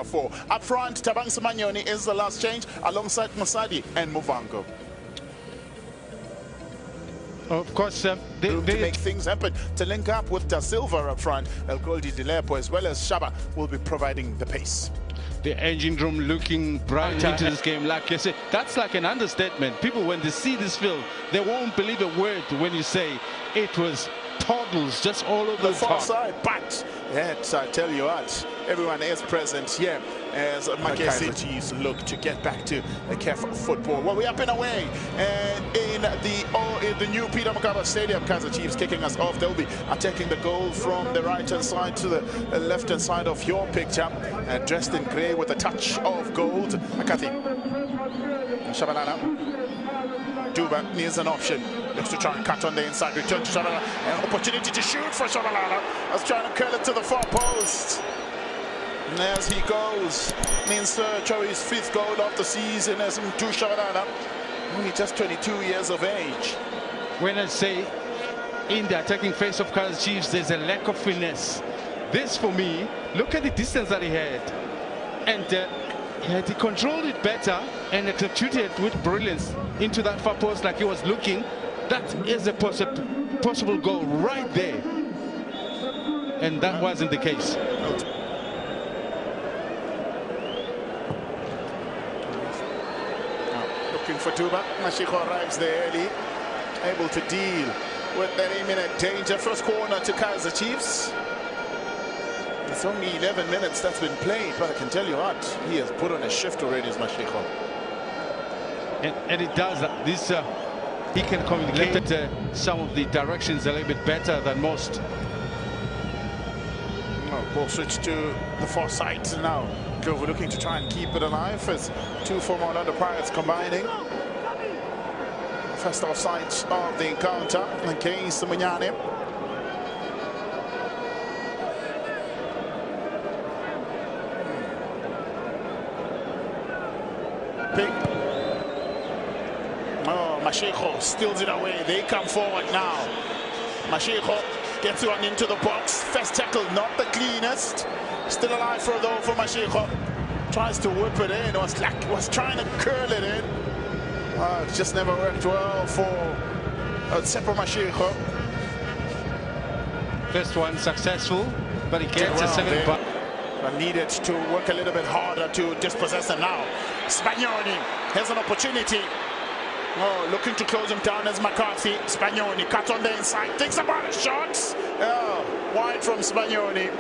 Four. Up front, Khanyisa Mayo is the last change alongside Musadi and Muvango. Of course, they make things happen. To link up with Da Silva up front, El Goldi Dilepo as well as Shaba will be providing the pace. The engine room looking bright into this game. Like I said, that's like an understatement. People, when they see this field, they won't believe a word when you say it was toddlers just all over the far side. But yes, I tell you what, everyone is present here as Magesi Chiefs look to get back to the CAF football. Well, we're up and away in the new Peter Mokaba Stadium. Kaizer Chiefs kicking us off. They'll be attacking the goal from the right-hand side to the left-hand side of your picture. Dressed in grey with a touch of gold. Akati Shabalala. Duba needs an option. Looks to try and cut on the inside. Return to Shabalala. An opportunity to shoot for Shabalala. As trying to curl it to the far post. And as he goes, means search of his 5th goal of the season as Mduduzi Shabalala, only just 22 years of age. When I say in the attacking phase of Kaizer Chiefs, there's a lack of finesse. This, for me, look at the distance that he had. And he controlled it better and executed with brilliance into that far post like he was looking. That is a possible goal right there. And that wasn't the case. Looking for Duba. Mashiko arrives there early, able to deal with that imminent danger. First corner to Kaizer Chiefs. It's only 11 minutes that's been played, but I can tell you what, he has put on a shift already, as Mashiko. And it does. He can communicate some of the directions a little bit better than most. Ball switch to the far side now. We're looking to try and keep it alive as two former Orlando Pirates combining. First offside of the encounter, Khanyisa Mayo. Mashiko steals it away. They come forward now. Mashiko gets one into the box. First tackle, not the cleanest. Still alive for Mashiko. Tries to whip it in. Was trying to curl it in. It just never worked well for Tsepo Mashiko. First one successful, but he gets a second back. Needed to work a little bit harder to dispossess him now. Spagnoni has an opportunity. Looking to close him down as McCarthy. Spagnoni cut on the inside. Thinks about a shot. Wide from Spagnoni.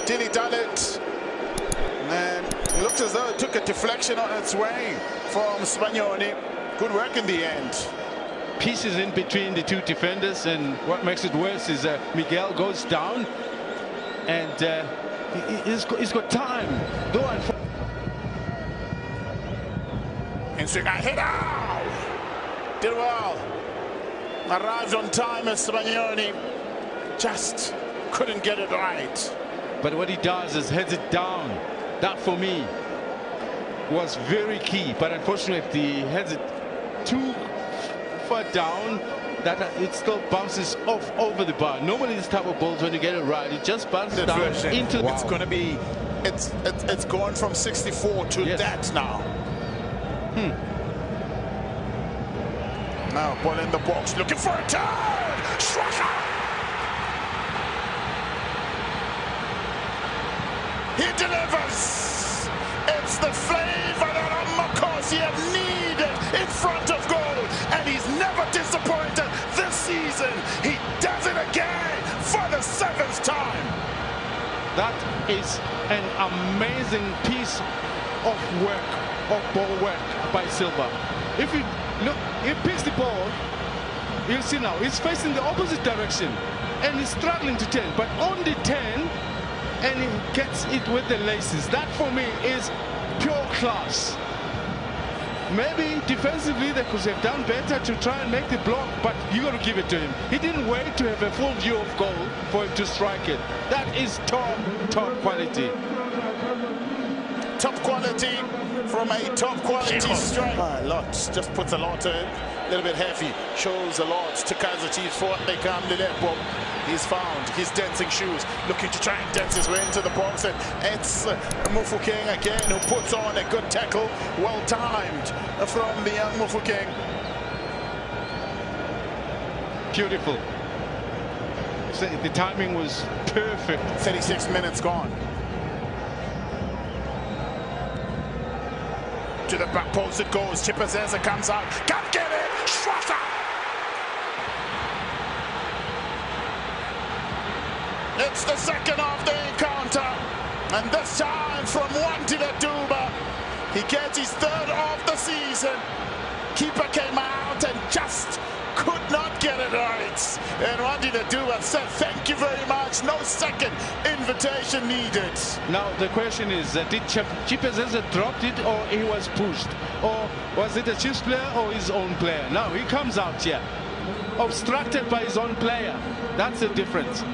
Dilly-dallied. And it looks as though it took a deflection on its way from Spagnoni. Good work in the end. Pieces in between the two defenders, and what makes it worse is Miguel goes down, and he's got time. Though Instiga header! Did well. Arrived on time as Spagnoni. Just couldn't get it right. But what he does is heads it down. That for me was very key. But unfortunately, he heads it too far down that it still bounces off over the bar. Normally this type of balls, when you get it right, it just bounces down into. It's going to be. It's gone from 64 to that now. Now ball in the box, looking for a turn. Striker. He delivers. It's the flavor that Makasi have needed in front of goal, and he's never disappointed this season. He does it again for the 7th time. That is an amazing piece of work, of ball work by Silva. If you look, he picks the ball, you'll see now, he's facing the opposite direction, and he's struggling to turn, but on the turn, and he gets it with the laces. That for me is pure class. Maybe defensively they could have done better to try and make the block, but you got to give it to him. He didn't wait to have a full view of goal for him to strike it. That is top quality. Top quality from a top quality strike. Just puts a lot in. A little bit heavy, shows a lot to Kaizer Chiefs for what they come. Diteboho, he's found his dancing shoes, looking to try and dance his way into the box, and it's Mofokeng again who puts on a good tackle, well timed from the young Mofokeng. Beautiful. The timing was perfect. 36 minutes gone. To the back post it goes. Chipazeza comes out. Can't get it. Shot. It's the second of the encounter. And this time from Wandile Duba. He gets his third of the season. Keeper came out and just could not get it right. And Wandile Duba said, thank you very much. No second invitation needed. Now the question is, did Chipazeza drop it or he was pushed? Or was it a Chiefs player or his own player? Now he comes out here, obstructed by his own player. That's the difference.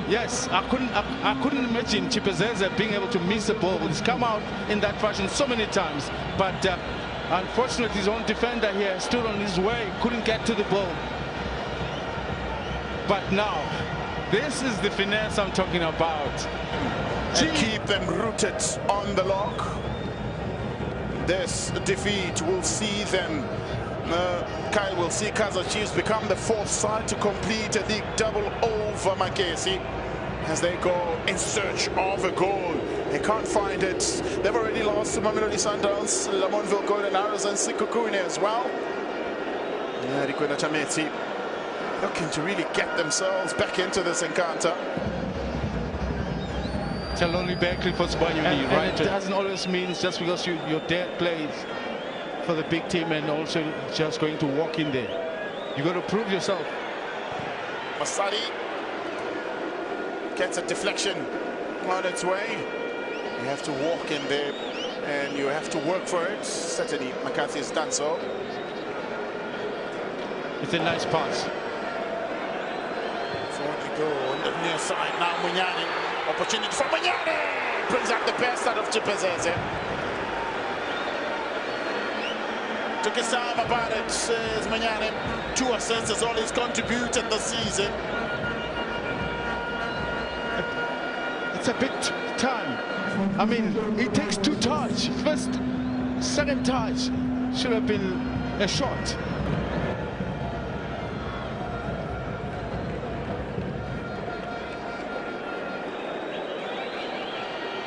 Yes, I couldn't imagine Chipazeza being able to miss the ball. He's come out in that fashion so many times, but unfortunately, his own defender here stood on his way, couldn't get to the ball. But now, this is the finesse I'm talking about. And keep them rooted on the lock. This defeat will see them, will see Kaizer Chiefs become the fourth side to complete a league double over Magesi as they go in search of a goal. They can't find it. They've already lost to Mamelodi Sundowns, Lamontville Golden Arrows and Sikukune as well. Yeah, Rikwena Chameti looking to really get themselves back into this encounter. It's a lonely bakery for Sibanyoni, right? It doesn't always mean just because your dad plays for the big team and also just going to walk in there. You got to prove yourself. Masadi gets a deflection on its way. You have to walk in there and you have to work for it. Certainly McCarthy has done so. It's a nice pass. Forward you go on the near side now. Munyani. Opportunity for Munyani. Brings out the best out of Chipazeze. Took his time about it, says Munyani. 2 assists is all he's contributed this season. It's a bit time. I mean, it takes 2 touch. First, second touch should have been a shot.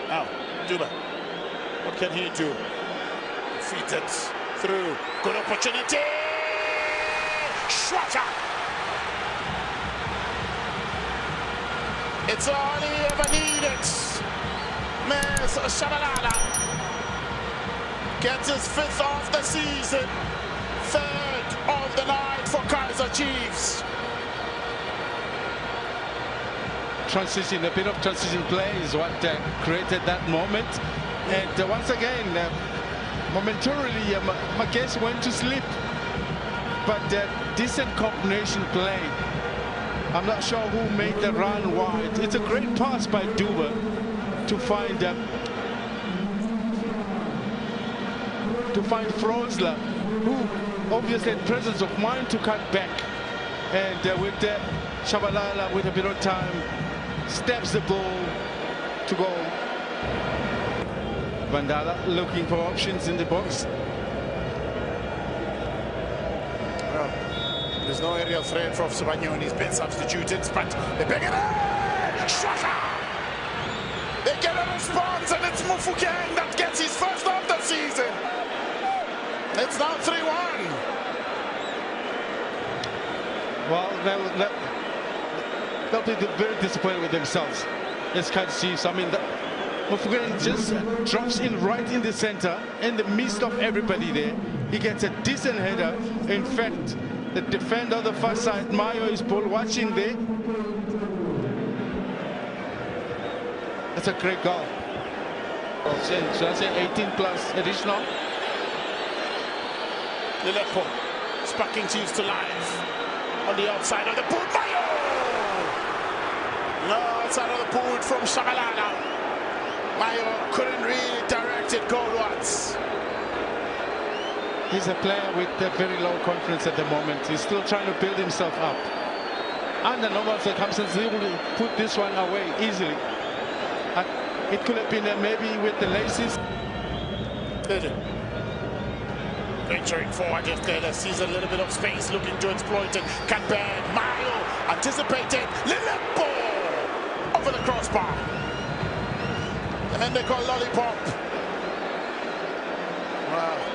Now, Duba, what can he do? Feet it through. Good opportunity. Shot. It's all he ever needed. Mduduzi Shabalala gets his 5th of the season, 3rd of the night for Kaizer Chiefs. Transition, a bit of transition play is what created that moment. And once again, momentarily, Magesi went to sleep. But decent combination play. I'm not sure who made the run wide. It's a great pass by Duba to find Frozler, who obviously had presence of mind to cut back. And with Shabalala, with a bit of time, steps the ball to goal. Vandala looking for options in the box. Well, there's no aerial threat from Sibanyoni. He's been substituted, but they bring it in! Shot! They get a response, and it's Mofokeng that gets his 1st of the season. It's now 3-1. Well, they'll be very disappointed with themselves. It's Kaizer Chiefs. I mean, Mofokeng just drops in right in the center, in the midst of everybody there. He gets a decent header. In fact, the defender on the far side, Mayo, is ball watching there. That's a great goal. Should I say 18 plus additional? Lethu sparking Chiefs to life on the outside of the boot. Mayo! No, outside of the boot from Shabalala. Mayo couldn't really direct it goalwards. He's a player with a very low confidence at the moment. He's still trying to build himself up. Under normal circumstances, he would put this one away easily. It could have been maybe with the laces. Venturing forward, just there, sees a little bit of space, looking to exploit it. Kaizer Mayo anticipated, little ball over the crossbar. And then they call lollipop. Wow.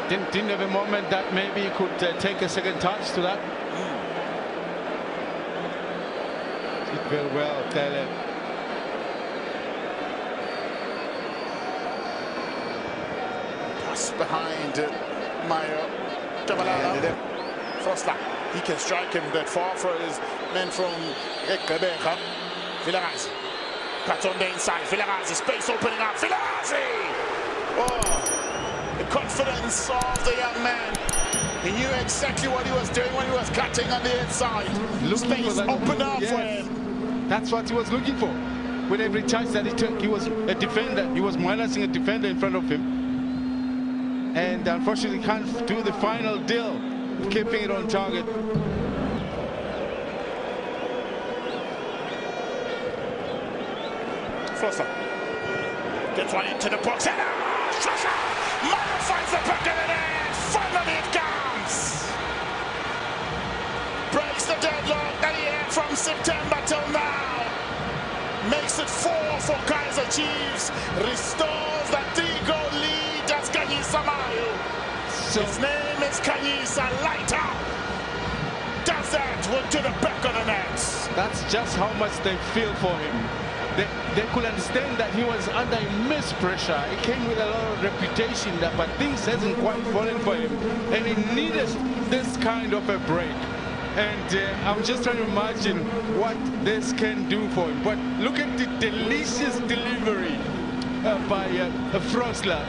Didn't have a moment that maybe he could take a second touch to that. Did very well, Tele. Pass behind Mayo. Shabalala. Frosla. He can strike him that far for his men from Ekebeka. Vilarazi. Cuts on the inside. Vilarazi. Space opening up. Vilarazi! Oh, the confidence of the young man. He knew exactly what he was doing when he was cutting on the inside. Space opened up for him. That's what he was looking for. With every chance that he took, he was a defender. He was minusing a defender in front of him. And unfortunately can't do the final deal, keeping it on target. Flosser gets one into the box. And Mayo finds the back of the net. Finally it comes. Breaks the deadlock that he had from September till now. Makes it 4 for Kaizer Chiefs. Restores the 3-goal lead as Khanyisa Mayo. His name is Khanyisa Lighter. Does that to the back of the net. That's just how much they feel for him. They could understand that he was under immense pressure. He came with a lot of reputation, but things hasn't quite fallen for him. And he needed this kind of a break. And I'm just trying to imagine what this can do for him. But look at the delicious delivery by Frosla.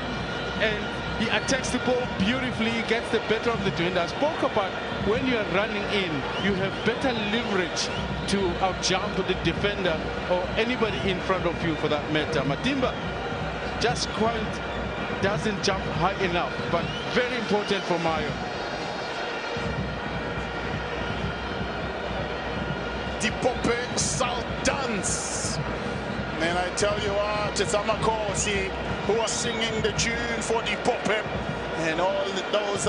And he attacks the ball beautifully, gets the better of the defender. I spoke about when you are running in, you have better leverage to outjump the defender or anybody in front of you for that matter. Matimba just quite doesn't jump high enough, but very important for Mayo. Diteboho Sultans. And I tell you what, it's Amakosi who are singing the tune for Diteboho and all those